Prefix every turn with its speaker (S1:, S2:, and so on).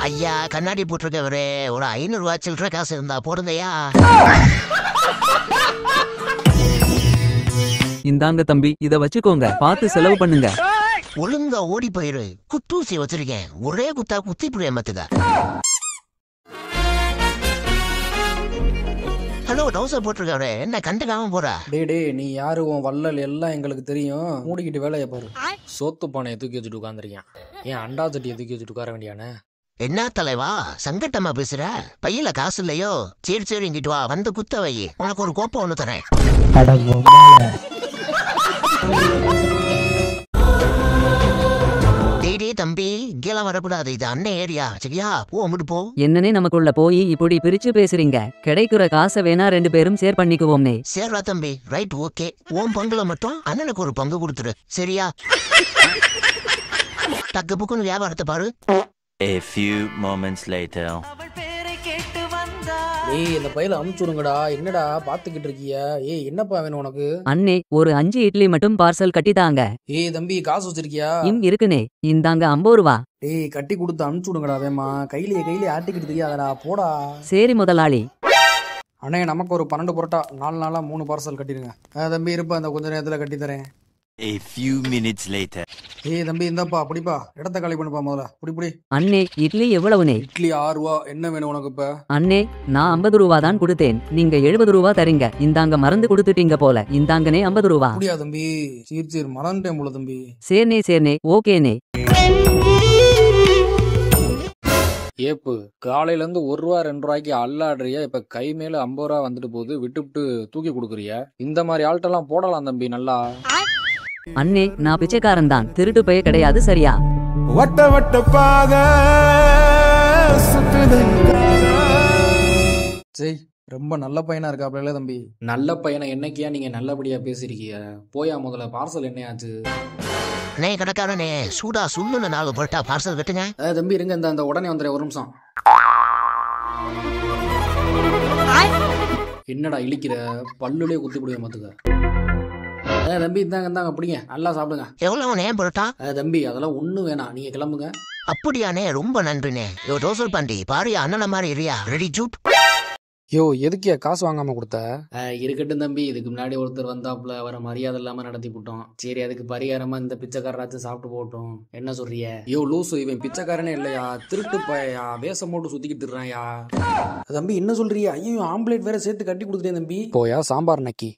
S1: ஐயா கண்ணாடி போட்டிருக்கவரே, ஒரு 500 ரூபாய் சில்லற காசு இருந்தா போடுங்கய்யா.
S2: இந்தாங்க தம்பி, இத வச்சுக்கோங்க, பார்த்து செலவு பண்ணுங்க.
S1: ஒழுங்கா ஓடி போயிரு. குத்தூசி வச்சிருக்கேன், ஒரே குத்தா குத்தி புரிய மத்துக்க. ஹலோ, டவுசர் போட்டிருக்கவரே, என்ன கண்டுக்காம போற?
S3: டே நீ யாரு? உன் வள்ளல் எல்லாம் எங்களுக்கு தெரியும். மூடிக்கிட்டு வேலையை பாரு. சோத்து பானையை தூக்கி வச்சுட்டு உட்காந்துருக்கேன். ஏன் அண்டா சட்டியை தூக்கி வச்சுட்டு உட்கார வேண்டியானே?
S1: என்ன தலைவா சங்கட்டமா பேசுற? பையில காசு இல்லையோ? சரி இங்கிட்டு வா, வந்து குத்த வை, உனக்கு ஒரு கோப்பம் ஒண்ணு தரேன். தம்பி, இங்கெல்லாம் வரக்கூடாது, இது அண்ணன் ஏரியா, சரியா? போ, அங்கிட்டு போ.
S4: என்னன்னே நமக்குள்ள போய் இப்படி பிரிச்சு பேசுறீங்க? கிடைக்கிற காசை வேணா 2 பேரும் ஷேர் பண்ணிக்குவோம்னே.
S1: சேர்றா தம்பி, ரைட், ஓகே. உன் பங்குல மட்டும் அண்ணனுக்கு ஒரு பங்கு கொடுத்துரு, சரியா? டக்கு புக்குன்னு வியாபாரத்தை பாரு.
S5: A few moments later.
S3: ஏய், இந்த பையில அமுச்சுடுங்கடா. என்னடா பாத்துக்கிட்டு இருக்கிய? ஏய், என்னப்பா வேணும் உனக்கு?
S4: அண்ணே, ஒரு 5 இட்லி மட்டும் பார்சல் கட்டித்தாங்க.
S3: ஏய் தம்பி, காசு வச்சிருக்கியா?
S4: இருக்குனே, இந்தாங்க 50 ரூபா.
S3: ஏய், கட்டி கொடுத்து அமுச்சுடுங்கடா வேமா. கையிலே ஆட்டிக்கிட்டு தெரியாதடா, போடா.
S4: சரி முதலாளி.
S3: அண்ணே, நமக்கு ஒரு 12 புரோட்டா 4 நாளா 3 பார்சல் கட்டிடுங்க. தம்பி இருப்பா, அந்த கொஞ்ச நேரத்துல கட்டி தரேன்.
S5: A few minutes later.
S3: ஏய் தம்பி, இந்தாப்பா, அப்படிப்பா, இடத்த காலி பண்ணுப்பா முதல்ல. புடி.
S4: அண்ணே, இட்லி எவ்வளவுனே?
S3: இட்லி 6 ரூபா. என்ன வேணும் உனக்கு இப்ப?
S4: அண்ணே, நான் 50 ரூபா தான் கொடுத்தேன், நீங்க 70 ரூபா தரீங்க. இந்தாங்க, மறந்து கொடுத்துட்டீங்க போல. இந்தாங்கனே 50 ரூபா.
S3: அப்படியா தம்பி? சரி மறந்துட்டேன் போல தம்பி.
S4: சேர்னே ஓகேனே.
S3: ஏப்பு, காலையில இருந்து 1 ரூபா 2 ரூபாய்க்கு அல்லாடுறியா? இப்ப கை மேல 50 ரூபா வந்துட்டு போகுது, விட்டு தூக்கி கொடுக்குறியா? இந்த மாதிரி ஆள்கிட்டலாம் போடலாம் தம்பி நல்லா.
S4: அண்ணே, நான் பிச்சைக்காரன் தான், திருட்டு பைய கிடையாது, சரியா?
S6: வட்ட பாத
S3: சரி, ரொம்ப நல்ல பையனா இருக்காப்ல தம்பி. நல்ல பையனை என்னைக்கியா நீங்க நல்லபடியா பேசிருக்கீங்க? போயா முதல்ல, பார்சல் என்னையாச்சு?
S1: அண்ணே கடைக்காரனே, சூடா சுண்ணுன்னு 4 புரோட்டா பார்சல் வெட்டுங்க.
S3: தம்பி இருங்க, இந்த உடனே வந்துடுறேன், ஒரு நிமிஷம். என்னடா இழிக்கிற? பல்லுலயே குத்தி புடிய மாத்துக்க. தம்பி இந்தாங்க அப்படிங்க, நல்லா சாப்பிடுங்க.
S1: எவ்வளவு நேம் புரோட்டா?
S3: தம்பி அதெல்லாம் ஒண்ணும் வேணாம், நீங்க கிளம்புங்க.
S1: அப்படியானே, ரொம்ப நன்றினே. டோசல் பண்டி பாரியா, அண்ணன மாதிரி இரியா, ரெடி ஜூட்.
S3: யோ, எதுக்கியா காசு வாங்காம கொடுத்த? இருக்கட்டும் தம்பி, இதுக்கு முன்னாடி ஒருத்தர் வந்தாப்புல, அவரை மரியாதை இல்லாம நடத்தி போட்டோம். சரி, அதுக்கு பரிகாரமா இந்த பிச்சைக்காரராச்சும் சாப்பிட்டு போட்டோம். என்ன சொல்றிய? யோ லூசு, இவன் பிச்சைக்காரனே இல்லையா, திருட்டு பையா, வேஷம் போட்டு சுத்திக்கிட்டு இருக்கான்யா. தம்பி என்ன சொல்றிய? ஐயோ, ஆம்லேட் வேற சேர்த்து கட்டி கொடுத்துட்டேன் தம்பி. போயா சாம்பார் நக்கி.